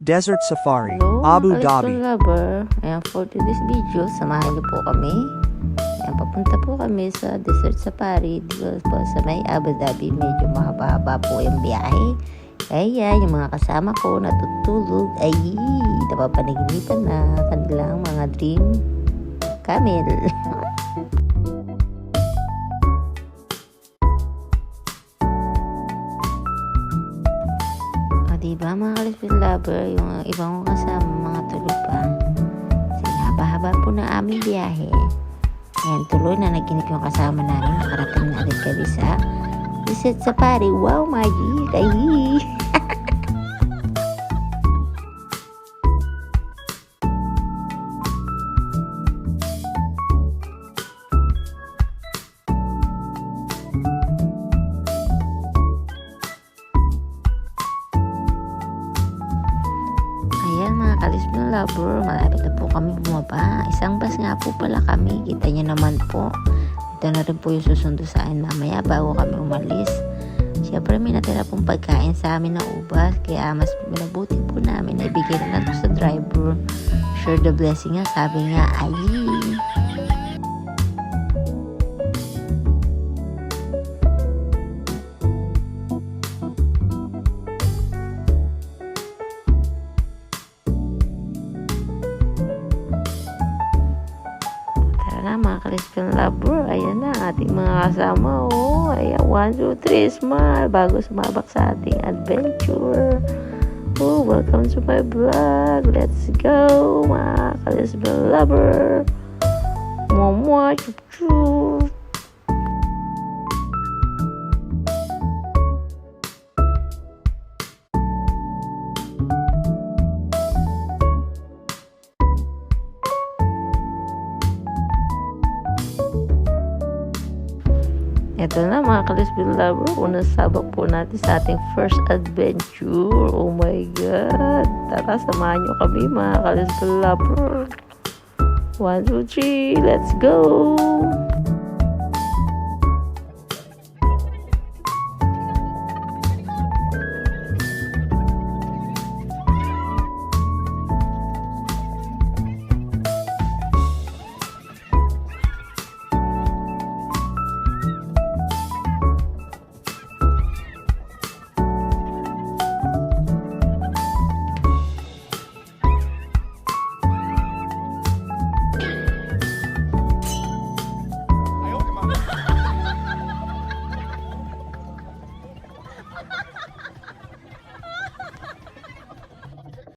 Desert Safari, Hello, Abu mga Dhabi. Kalistong Lover. Ayan, for today's video, samahan niyo po kami. Ayan, papunta po kami sa Desert Safari dito po sa may Abu Dhabi. Medyo mahaba-haba po yung biyahe. Kaya yung mga kasama ko natutulog ay napapanaginipan na kanilang mga dream camel. Diba mga Kalistong Lover, yung ibang kasama mga tulog pa. Haba-haba po na aming biyahe. Ayan, tuloy na naginip yung kasama namin. Nakarating na agad kami sa Desert Safari. Wow, magic! Ay! Ayan mga Kalistong Lover, malapit na po kami bumaba. Isang bus nga po pala kami. Kita nyo naman po. Ito na rin po yung susundo sa akin mamaya bago kami umalis. Siyempre may natira pong pagkain sa amin na ubas. Kaya mas minabuti po namin na ibigay na lang sa driver. Share the blessing nga, sabi nga, ayi. Mga Kalistong Lover, ayan na ating mga kasama. Oh, ayan, 1, 2, 3, smile bago sumabak sa ating adventure. Oh, welcome to my vlog. Let's go mga Kalistong Lover. Mwah, chup chup. Ito na mga Kalistong Lover, unang sabak po natin sa ating first adventure. Oh my God! Tara, samahan nyo kami mga Kalistong Lover. 1, 2, 3, let's go!